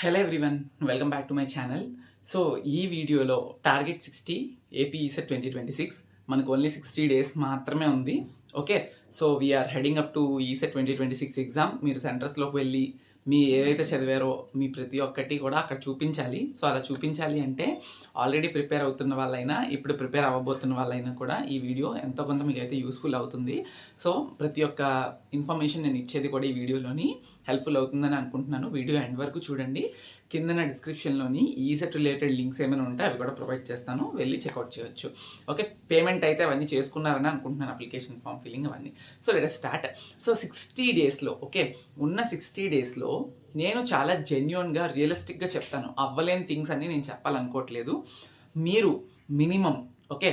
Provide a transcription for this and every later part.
Hello everyone, welcome back to my channel. So ఈ వీడియోలో target 60 AP ECET 2026 మనకు only 60 days మాత్రమే ఉంది. Okay, so we're heading up to ECET 2026 exam. మీరు సెంటర్స్లోకి వెళ్ళి మీ ఏవైతే చదివారో మీ ప్రతి ఒక్కటి కూడా అక్కడ చూపించాలి. సో అలా చూపించాలి అంటే ఆల్రెడీ ప్రిపేర్ అవుతున్న వాళ్ళైనా ఇప్పుడు ప్రిపేర్ అవ్వబోతున్న వాళ్ళైనా కూడా ఈ వీడియో ఎంతో కొంత మీకు అయితే యూస్ఫుల్ అవుతుంది. సో ప్రతి ఒక్క ఇన్ఫర్మేషన్ నేను ఇచ్చేది కూడా ఈ వీడియోలోని హెల్ప్ఫుల్ అవుతుందని అనుకుంటున్నాను. వీడియో ఎండ్ వరకు చూడండి. కింద డిస్క్రిప్షన్లోని ఈసెట్ రిలేటెడ్ లింక్స్ ఏమైనా ఉంటే అవి కూడా ప్రొవైడ్ చేస్తాను, వెళ్ళి చెక్అవుట్ చేయొచ్చు. ఓకే, పేమెంట్ అయితే అవన్నీ చేసుకున్నారని అనుకుంటున్నాను, అప్లికేషన్ ఫామ్ ఫిల్లింగ్ అవన్నీ. So let us start. So 60 డేస్లో ఓకే, ఉన్న 60 డేస్లో నేను చాలా జెన్యూన్గా రియలిస్టిక్గా చెప్తాను. అవ్వలేని థింగ్స్ అన్నీ నేను చెప్పాలనుకోవట్లేదు. మీరు మినిమం ఓకే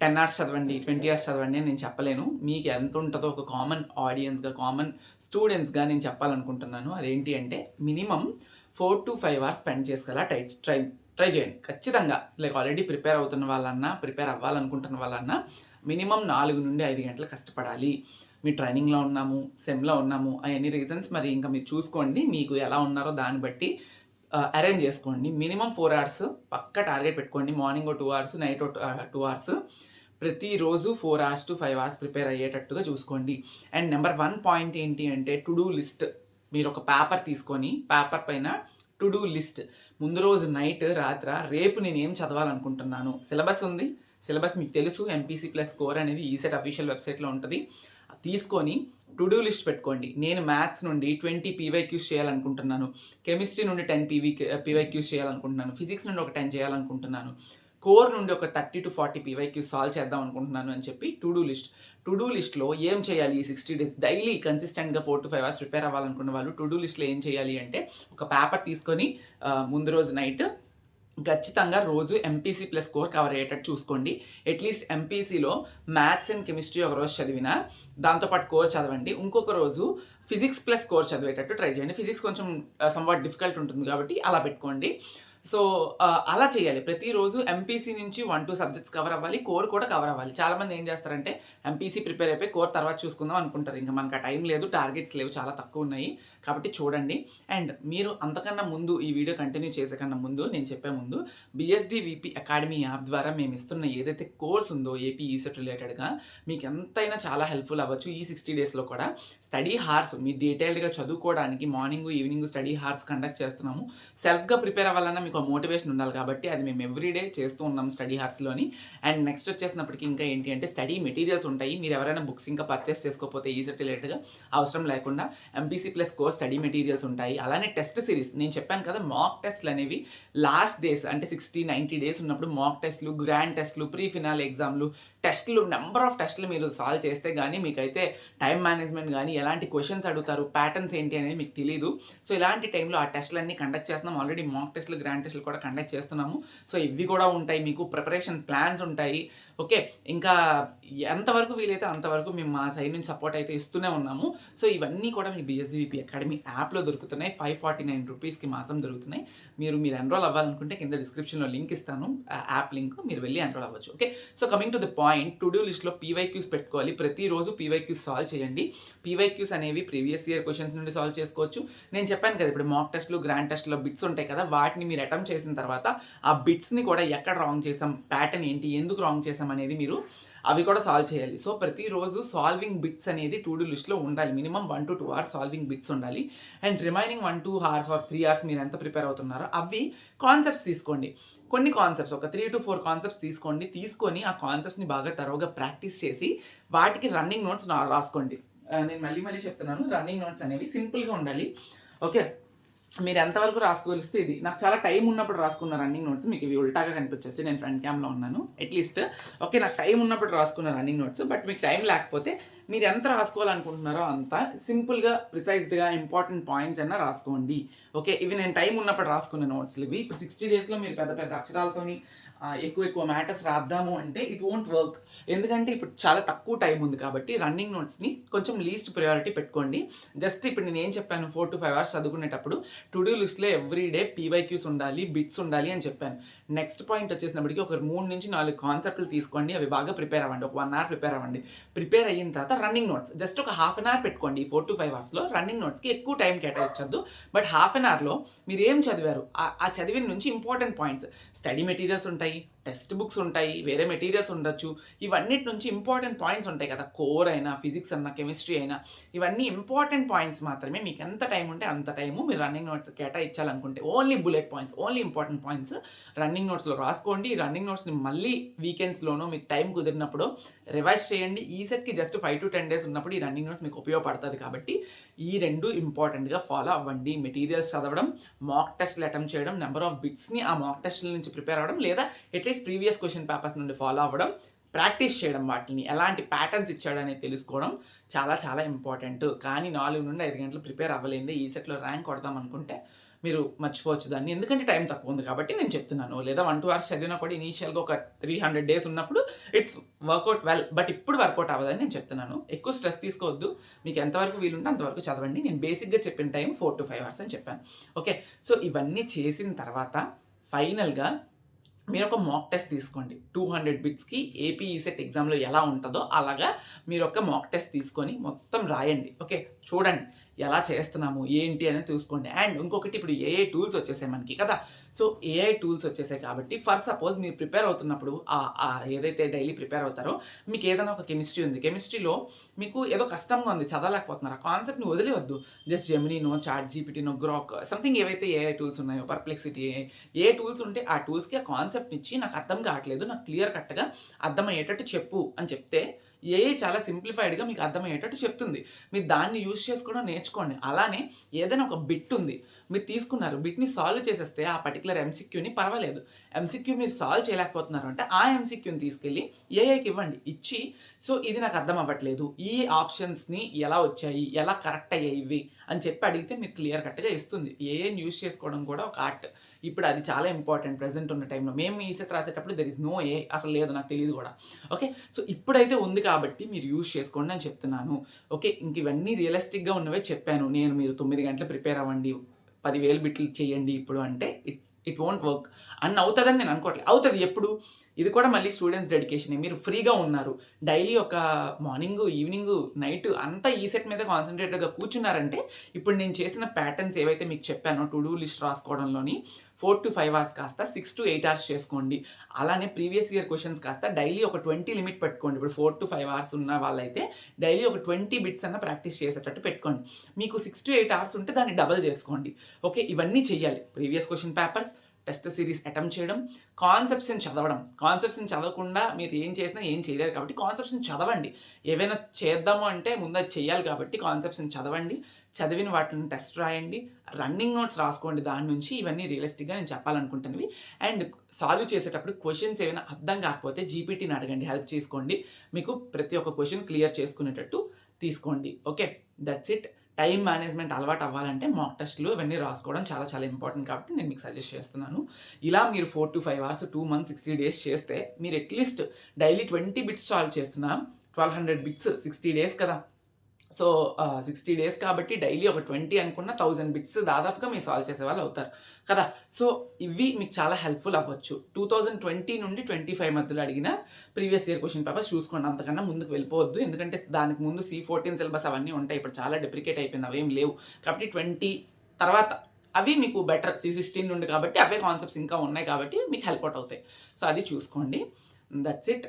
10 hours చదవండి, 20 hours చదవండి అని నేను చెప్పలేను. మీకు ఎంత ఉంటుందో ఒక కామన్ ఆడియన్స్గా, కామన్ స్టూడెంట్స్గా నేను చెప్పాలనుకుంటున్నాను. అదేంటి అంటే మినిమం 4 to 5 hours స్పెండ్ చేసుకెలా ట్రై చేయండి ఖచ్చితంగా. లైక్ ఆల్రెడీ ప్రిపేర్ అవుతున్న వాళ్ళన్నా, ప్రిపేర్ అవ్వాలనుకుంటున్న వాళ్ళన్నా మినిమం 4 నుండి 5 గంటలు కష్టపడాలి. మీ ట్రైనింగ్లో ఉన్నాము, సెమ్లో ఉన్నాము, అవన్నీ రీజన్స్ మరి ఇంకా మీరు చూసుకోండి. మీకు ఎలా ఉన్నారో దాన్ని బట్టి అరేంజ్ చేసుకోండి. మినిమం 4 hours పక్కా టార్గెట్ పెట్టుకోండి. మార్నింగ్ 2 hours, నైట్ 2 hours, ప్రతిరోజు 4 hours to 5 hours ప్రిపేర్ అయ్యేటట్టుగా చూసుకోండి. అండ్ నెంబర్ 1 పాయింట్ ఏంటి అంటే టు డూ లిస్ట్. మీరు ఒక పేపర్ తీసుకొని పేపర్ పైన టు డూ లిస్ట్, ముందు రోజు నైట్ రాత్ర రేపు నేను ఏం చదవాలనుకుంటున్నాను. సిలబస్ ఉంది, సిలబస్ మీకు తెలుసు. ఎంపీసీ ప్లస్ స్కోర్ అనేది ఈసెట్ అఫీషియల్ వెబ్సైట్లో ఉంటుంది. తీసుకొని టు డూ లిస్ట్ పెట్టుకోండి. నేను మ్యాథ్స్ నుండి 20 పీవైక్యూస్ చేయాలనుకుంటున్నాను, కెమిస్ట్రీ నుండి 10 పీవైక్యూస్ చేయాలనుకుంటున్నాను, ఫిజిక్స్ నుండి ఒక 10 చేయాలనుకుంటున్నాను, కోర్ నుండి ఒక 30 to 40 పీవైక్యూస్ సాల్వ్ చేద్దాం అనుకుంటున్నాను అని చెప్పి టు డూ లిస్ట్లో ఏం చేయాలి ఈ 60 days డైలీ కన్సిస్టెంట్గా 4 to 5 hours ప్రిపేర్ అవ్వాలనుకున్న వాళ్ళు టు డూ లిస్ట్లో ఏం చేయాలి అంటే ఒక పేపర్ తీసుకొని ముందు రోజు నైట్ ఖచ్చితంగా రోజు ఎంపీసీ ప్లస్ స్కోర్ కవర్ అయ్యేటట్టు చూసుకోండి. అట్లీస్ట్ ఎంపీసీలో మ్యాథ్స్ అండ్ కెమిస్ట్రీ ఒక రోజు చదివినా దాంతోపాటు కోర్ చదవండి. ఇంకొక రోజు ఫిజిక్స్ ప్లస్ స్కోర్ చదివేటట్టు ట్రై చేయండి. ఫిజిక్స్ కొంచెం సంవాట్ డిఫికల్ట్ ఉంటుంది కాబట్టి అలా పెట్టుకోండి. సో అలా చేయాలి. ప్రతిరోజు ఎంపీసీ నుంచి 1-2 సబ్జెక్ట్స్ కవర్ అవ్వాలి, కోర్ కూడా కవర్ అవ్వాలి. చాలామంది ఏం చేస్తారంటే ఎంపీసీ ప్రిపేర్ అయిపోయి కోర్ తర్వాత చూసుకుందాం అనుకుంటారు. ఇంకా మనకు ఆ టైం లేదు, టార్గెట్స్ లేవు, చాలా తక్కువ ఉన్నాయి కాబట్టి చూడండి. అండ్ మీరు అంతకన్నా ముందు ఈ వీడియో కంటిన్యూ చేసే కన్నా ముందు నేను చెప్పే ముందు BSDVP అకాడమీ యాప్ ద్వారా మేము ఇస్తున్న ఏదైతే కోర్స్ ఉందో ఏపీ ఈసెట్ రిలేటెడ్గా మీకు ఎంతైనా చాలా హెల్ప్ఫుల్ అవ్వచ్చు. ఈ 60 డేస్లో కూడా స్టడీ హార్స్ మీరు డీటెయిల్డ్గా చదువుకోవడానికి morning evening study horse conduct చేస్తున్నాము. సెల్ఫ్గా ప్రిపేర్ అవ్వాలన్నా మీకు మోటివేషన్ ఉండాలి కాబట్టి అది మేము ఎవ్రీడే చేస్తూ ఉన్నాం స్టడీ హార్స్లోని. అండ్ నెక్స్ట్ వచ్చేసినప్పటికీ ఇంకా ఏంటి అంటే స్టడీ మెటీరియల్స్ ఉంటాయి. మీరు ఎవరైనా బుక్స్ ఇంకా పర్చేస్ చేసుకోకపోతే ఈసెట్ రిలేటెడ్గా అవసరం లేకుండా MPC plus course study materials ఉంటాయి. అలానే టెస్ట్ సిరీస్ నేను చెప్పాను కదా, మాక్ టెస్ట్లు అనేవి లాస్ట్ డేస్ అంటే 60-90 డేస్ ఉన్నప్పుడు మాక్ టెస్ట్లు, గ్రాండ్ టెస్ట్లు, ప్రీ ఫినాల్ ఎగ్జామ్లు, టెస్ట్లు, నెంబర్ ఆఫ్ టెస్ట్లు మీరు సాల్వ్ చేస్తే కానీ మీకైతే టైం మేనేజ్మెంట్ కానీ ఎలాంటి క్వశ్చన్స్ అడుగుతారు, ప్యాటర్న్స్ ఏంటి అనేది మీకు తెలియదు. సో ఇలాంటి టైంలో ఆ టెస్ట్లన్నీ కండక్ట్ చేస్తున్నాం. ఆల్రెడీ మాక్ టెస్ట్లు, గ్రాండ్ టెస్ట్లు కూడా కండక్ట్ చేస్తున్నాము. సో ఇవి కూడా ఉంటాయి, మీకు ప్రిపరేషన్ ప్లాన్స్ ఉంటాయి. ఓకే, ఇంకా ఎంతవరకు వీలైతే అంతవరకు మేము మా సైడ్ నుంచి సపోర్ట్ అయితే ఇస్తూనే ఉన్నాము. సో ఇవన్నీ కూడా మీకు BSDVP అకాడమీ యాప్లో దొరుకుతున్నాయి. 549 రూపీస్కి మాత్రం దొరుకుతున్నాయి. మీరు ఎన్రోల్ అవ్వాలనుకుంటే కింద డిస్క్రిప్షన్లో లింక్ ఇస్తాను, యాప్ లింక్, మీరు వెళ్ళి ఎన్రోల్ అవ్వచ్చు. Okay, so coming to the point, to do లిస్ట్లో పీవైక్యూస్ పెట్టుకోవాలి. ప్రతిరోజు పీవైక్యూస్ సాల్వ్ చేయండి. పీవైక్యూస్ అనేవి ప్రీవియస్ ఇయర్ క్వశ్చన్స్ నుండి సాల్వ్ చేసుకోవచ్చు. నేను చెప్పాను కదా ఇప్పుడు మాక్ టెస్ట్లు, గ్రాండ్ టెస్ట్లో బిట్స్ ఉంటాయి కదా, వాటిని మీరు అటెంప్ట్ చేసిన తర్వాత ఆ బిట్స్ని కూడా ఎక్కడ రాంగ్ చేసాం, ప్యాటర్న్ ఏంటి, ఎందుకు రాంగ్ చేసాం అనేది మీరు అవి కూడా సాల్వ్ చేయాలి. సో ప్రతిరోజు సాల్వింగ్ బిట్స్ అనేది టు డూ లిస్ట్లో ఉండాలి. Minimum 1 to 2 hours solving bits ఉండాలి. And remaining 1-2 hours or 3 hours మీరు ఎంత ప్రిపేర్ అవుతున్నారో అవి కాన్సెప్ట్స్ తీసుకోండి. కొన్ని కాన్సెప్ట్స్ ఒక 3 to 4 కాన్సెప్ట్స్ తీసుకొని ఆ కాన్సెప్ట్స్ని బాగా తరోగా ప్రాక్టీస్ చేసి వాటికి రన్నింగ్ నోట్స్ రాసుకోండి. నేను మళ్ళీ చెప్తున్నాను, రన్నింగ్ నోట్స్ అనేవి సింపుల్గా ఉండాలి. ఓకే, మీరు ఎంతవరకు రాసుకోగలిస్తే ఇది. నాకు చాలా టైం ఉన్నప్పుడు రాసుకున్న రన్నింగ్ నోట్స్ మీకు ఇవి ఉల్టాగా కనిపించవచ్చు, నేను ఫ్రంట్ క్యామ్లో ఉన్నాను అట్లీస్ట్. ఓకే, నాకు టైం ఉన్నప్పుడు రాసుకున్న రన్నింగ్ నోట్స్, బట్ మీకు టైం లేకపోతే మీరు ఎంత రాసుకోవాలనుకుంటున్నారో అంత సింపుల్గా, ప్రిసైజ్డ్గా ఇంపార్టెంట్ పాయింట్స్ అన్నా రాసుకోండి. ఓకే, ఇవి నేను టైం ఉన్నప్పుడు రాసుకున్న నోట్స్లు ఇవి. ఇప్పుడు 60 డేస్లో మీరు పెద్ద పెద్ద అక్షరాలతోని ఎక్కువ మ్యాటర్స్ రాద్దాము అంటే ఇట్ వోంట్ వర్క్. ఎందుకంటే ఇప్పుడు చాలా తక్కువ టైం ఉంది కాబట్టి రన్నింగ్ నోట్స్ని కొంచెం లీస్ట్ ప్రయారిటీ పెట్టుకోండి. జస్ట్ ఇప్పుడు నేను ఏం చెప్పాను, 4 to 5 hours చదువుకునేటప్పుడు టు డూ లిస్ట్లో ఎవ్రీడే పీవైక్యూస్ ఉండాలి, బిట్స్ ఉండాలి అని చెప్పాను. నెక్స్ట్ పాయింట్ వచ్చేసినప్పటికీ ఒక 3 నుంచి 4 కాన్సెప్ట్లు తీసుకోండి, అవి బాగా ప్రిపేర్ అవ్వండి. ఒక 1 hour ప్రిపేర్ అవ్వండి. ప్రిపేర్ అయిన తర్వాత రన్నింగ్ నోట్స్ జస్ట్ ఒక హాఫ్ అన్ అవర్ పెట్టుకోండి. ఈ 4 to 5 అవర్స్లో రన్నింగ్ నోట్స్కి ఎక్కువ టైం కేటాయించొద్దు. బట్ హాఫ్ అన్ అవర్లో మీరు ఏం చదివారు, ఆ చదివిన నుంచి ఇంపార్టెంట్ పాయింట్స్, స్టడీ మెటీరియల్స్ ఉంటాయి, టెక్స్ట్ బుక్స్ ఉంటాయి, వేరే మెటీరియల్స్ ఉండొచ్చు, ఇవన్నిటి నుంచి ఇంపార్టెంట్ పాయింట్స్ ఉంటాయి కదా, కోర్ అయినా ఫిజిక్స్ అన్నా కెమిస్ట్రీ అయినా, ఇవన్నీ ఇంపార్టెంట్ పాయింట్స్ మాత్రమే మీకు ఎంత టైం ఉంటే అంత టైము మీరు రన్నింగ్ నోట్స్ కేటాయించాలనుకుంటే only bullet points, only important points running నోట్స్లో రాసుకోండి. రన్నింగ్ నోట్స్ని మళ్ళీ వీకెండ్స్లోనూ మీకు టైం కుదిరినప్పుడు రివైజ్ చేయండి. ఈ సెట్కి జస్ట్ 5 to 10 days ఉన్నప్పుడు ఈ రన్నింగ్ నోట్స్ మీకు ఉపయోగపడుతుంది. కాబట్టి ఈ రెండు ఇంపార్టెంట్గా ఫాలో అవ్వండి. మెటీరియల్స్ చదవడం, మాక్ టెస్ట్లు అటెంప్ట్ చేయడం, నెంబర్ ఆఫ్ బిట్స్ని ఆ మాక్ టెస్ట్ల నుంచి ప్రిపేర్ అవ్వడం, లేదా అట్లీస్ట్ ప్రీవియస్ క్వశ్చన్ పేపర్స్ నుండి ఫాలో అవ్వడం, ప్రాక్టీస్ చేయడం, వాటిని ఎలాంటి ప్యాటర్న్స్ ఇచ్చాడనేది తెలుసుకోవడం చాలా చాలా ఇంపార్టెంట్. కానీ 4 నుండి 5 గంటలు ప్రిపేర్ అవ్వలేదు ఈ సెట్లో ర్యాంక్ కొడదాం అనుకుంటే మీరు మర్చిపోవచ్చు దాన్ని, ఎందుకంటే టైం తక్కువ ఉంది కాబట్టి నేను చెప్తున్నాను. లేదా 1-2 hours చదివినా కూడా ఇనీషియల్గా ఒక 300 days ఉన్నప్పుడు ఇట్స్ వర్కౌట్ వెల్, బట్ ఇప్పుడు వర్కౌట్ అవ్వదని నేను చెప్తున్నాను. ఎక్కువ స్ట్రెస్ తీసుకోవద్దు, మీకు ఎంతవరకు వీలుంటే అంతవరకు చదవండి. నేను బేసిక్గా చెప్పిన టైం 4 to 5 hours అని చెప్పాను. ఓకే, సో ఇవన్నీ చేసిన తర్వాత ఫైనల్గా మీరు ఒక మాక్ టెస్ట్ తీసుకోండి. 200 బిట్స్కి ఏపీ ఈసెట్ ఎగ్జామ్లో ఎలా ఉంటుందో అలాగా మీరు ఒక మాక్ టెస్ట్ తీసుకొని మొత్తం రాయండి. ఓకే, చూడండి ఎలా చేస్తున్నాము ఏంటి అనేది చూసుకోండి. అండ్ ఇంకొకటి, ఇప్పుడు ఏఐ టూల్స్ వచ్చేసాయి మనకి కదా. సో ఏఐ టూల్స్ వచ్చేసాయి కాబట్టి ఫర్ సపోజ్ మీరు ప్రిపేర్ అవుతున్నప్పుడు ఏదైతే డైలీ ప్రిపేర్ అవుతారో, మీకు ఏదైనా ఒక కెమిస్ట్రీ ఉంది, కెమిస్ట్రీలో మీకు ఏదో కష్టంగా ఉంది, చదవలేకపోతున్నారు, ఆ కాన్సెప్ట్ని వదిలేవద్దు. జస్ట్ జెమినీనో, చాట్ జీపీటీనో, గ్రాక్ సంథింగ్ ఏవైతే ఏఐ టూల్స్ ఉన్నాయో, పర్ప్లెక్సిటీ, ఏ టూల్స్ ఉంటే ఆ టూల్స్కి ఆ కాన్సెప్ట్ని ఇచ్చి నాకు అర్థం కావట్లేదు, నాకు క్లియర్ కట్గా అర్థమయ్యేటట్టు చెప్పు అని చెప్తే ఏఐ చాలా సింప్లిఫైడ్గా మీకు అర్థమయ్యేటట్టు చెప్తుంది. మీరు దాన్ని యూజ్ చేసుకోవడం నేర్చుకోండి. అలానే ఏదైనా ఒక బిట్ ఉంది, మీరు తీసుకున్నారు, బిట్ని సాల్వ్ చేసేస్తే ఆ పర్టికులర్ ఎంసీక్యూని పర్వాలేదు, ఎంసీక్యూ మీరు సాల్వ్ చేయలేకపోతున్నారు అంటే ఆ ఎంసీక్యూని తీసుకెళ్ళి ఏఐకి ఇవ్వండి. ఇచ్చి సో ఇది నాకు అర్థం అవ్వట్లేదు, ఈ ఆప్షన్స్ని ఎలా వచ్చాయి, ఎలా కరెక్ట్ అయ్యాయి ఇవి అని చెప్పి అడిగితే మీరు క్లియర్ కట్గా ఇస్తుంది. ఏఐని యూజ్ చేసుకోవడం కూడా ఒక ఆర్ట్. ఇప్పుడు అది చాలా ఇంపార్టెంట్ ప్రెజెంట్ ఉన్న టైంలో. మేము ఈ సెట్ రాసేటప్పుడు దెర్ ఇస్ నో ఏ, అసలు లేదు, నాకు తెలియదు కూడా. ఓకే, సో ఇప్పుడైతే ఉంది కాబట్టి మీరు యూజ్ చేసుకోండి అని చెప్తున్నాను. ఓకే, ఇంక ఇవన్నీ రియలిస్టిక్గా ఉన్నవే చెప్పాను నేను. మీరు 9 గంటలు ప్రిపేర్ అవ్వండి, 10,000 బిట్లు చేయండి ఇప్పుడు అంటే ఇట్ వోంట్ వర్క్ అని అవుతుందని నేను అనుకోవట్లేదు. అవుతుంది ఎప్పుడు, ఇది కూడా మళ్ళీ స్టూడెంట్స్ డెడికేషనే. మీరు ఫ్రీగా ఉన్నారు, డైలీ ఒక మార్నింగ్, ఈవినింగ్, నైట్ అంతా ఈ సెట్ మీద కాన్సన్ట్రేటెడ్గా కూర్చున్నారంటే ఇప్పుడు నేను చేసిన ప్యాటర్న్స్ ఏవైతే మీకు చెప్పానో to do list రాసుకోవడంలోని 4 to 5 hours కాస్త 6 to 8 hours చేసుకోండి. అలానే ప్రీవియస్ ఇయర్ క్వశ్చన్స్ కాస్త డైలీ ఒక 20 లిమిట్ పెట్టుకోండి. ఇప్పుడు 4 to 5 hours ఉన్న వాళ్ళైతే డైలీ ఒక 20 బిట్స్ అన్న ప్రాక్టీస్ చేసేటట్టు పెట్టుకోండి. మీకు 6 to 8 hours ఉంటే దాన్ని డబల్ చేసుకోండి. ఓకే, ఇవన్నీ చెయ్యాలి. Previous question papers, test series attempt చేయడం, కాన్సెప్ట్స్ని చదవడం. కాన్సెప్ట్స్ని చదవకుండా మీరు ఏం చేసినా ఏం చేయలేరు కాబట్టి కాన్సెప్ట్స్ని చదవండి. ఏవైనా చేద్దాము అంటే ముందు అది చేయాలి కాబట్టి కాన్సెప్ట్స్ని చదవండి. చదివిన వాటిని టెస్ట్ రాయండి, రన్నింగ్ నోట్స్ రాసుకోండి. దాని నుంచి ఇవన్నీ రియలిస్టిక్గా నేను చెప్పాలనుకుంటున్నవి. అండ్ సాల్వ్ చేసేటప్పుడు క్వశ్చన్స్ ఏమైనా అర్థం కాకపోతే జీపీటీని అడగండి, హెల్ప్ చేసుకోండి. మీకు ప్రతి ఒక్క క్వశ్చన్ క్లియర్ చేసుకునేటట్టు తీసుకోండి. Okay, that's it. Time management అలవాటు అవ్వాలంటే మాక్ టెస్ట్లు ఇవన్నీ రాసుకోవడం చాలా చాలా ఇంపార్టెంట్ కాబట్టి నేను మీకు సజెస్ట్ చేస్తున్నాను. ఇలా మీరు 4 to 5 hours 2 months 60 days చేస్తే మీరు అట్లీస్ట్ డైలీ 20 బిట్స్ సాల్వ్ చేస్తున్నా 1200 బిట్స్ 60 days కదా. సో 60 days కాబట్టి డైలీ ఒక 20 అనుకున్న 1000 బిట్స్ దాదాపుగా మీరు సాల్వ్ చేసే వాళ్ళు అవుతారు కదా. సో ఇవి మీకు చాలా హెల్ప్ఫుల్ అవ్వచ్చు. 2020 నుండి 25 మధ్యలో అడిగిన ప్రీవియస్ ఇయర్ క్వశ్చన్ పేపర్స్ చూసుకోండి, అంతకన్నా ముందుకు వెళ్ళిపోవద్దు. ఎందుకంటే దానికి ముందు C14 సిలబస్ అవన్నీ ఉంటాయి, ఇప్పుడు చాలా డెప్రికేట్ అయిపోయింది, అవేం లేవు. కాబట్టి 20 తర్వాత అవి మీకు బెటర్. C16 నుండి కాబట్టి అవే కాన్సెప్ట్స్ ఇంకా ఉన్నాయి కాబట్టి మీకు హెల్ప్ అవుట్ అవుతాయి. సో అది చూసుకోండి. That's it.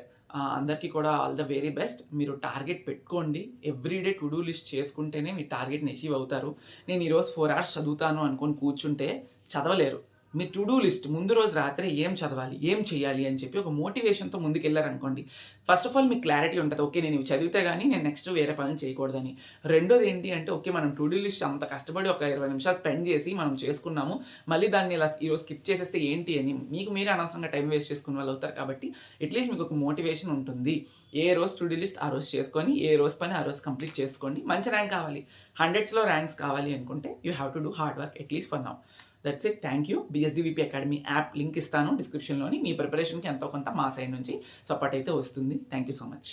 అందరికీ కూడా ఆల్ ద వెరీ బెస్ట్. మీరు టార్గెట్ పెట్టుకోండి, ఎవ్రీడే టు డూ లిస్ట్ చేసుకుంటేనే మీ టార్గెట్ని అచీవ్ అవుతారు. నేను ఈరోజు 4 hours చదువుతాను అనుకొని కూర్చుంటే చదవలేరు. మీ టు డూ లిస్ట్ ముందు రోజు రాత్రి ఏం చదవాలి, ఏం చేయాలి అని చెప్పి ఒక మోటివేషన్తో ముందుకెళ్ళారనుకోండి, ఫస్ట్ ఆఫ్ ఆల్ మీకు క్లారిటీ ఉంటుంది. ఓకే, నేను ఇవి చదివితే కానీ నేను నెక్స్ట్ వేరే పనులు చేయకూడదని. రెండోది ఏంటి అంటే, ఓకే మనం టు డూ లిస్ట్ అంత కష్టపడి ఒక 20 నిమిషాలు స్పెండ్ చేసి మనం చేసుకున్నాము, మళ్ళీ దాన్ని ఇలా ఈరోజు స్కిప్ చేసేస్తే ఏంటి అని మీకు మీరే అనవసరంగా టైం వేస్ట్ చేసుకునే వాళ్ళు అవుతారు. కాబట్టి అట్లీస్ట్ మీకు ఒక మోటివేషన్ ఉంటుంది. ఏ రోజు టు డూ లిస్ట్ ఆ రోజు చేసుకొని, ఏ రోజు పని ఆ రోజు కంప్లీట్ చేసుకోండి. మంచి ర్యాంక్ కావాలి, 100sలో ర్యాంక్స్ కావాలి అనుకుంటే you have to do hard work at least for now. That's it. Thank you. BSDVP academy app link ఇస్తాను డిస్క్రిప్షన్లోని. మీ ప్రిపరేషన్కి ఎంతో కొంత మా సైడ్ నుంచి సపోర్ట్ అయితే వస్తుంది. Thank you so much.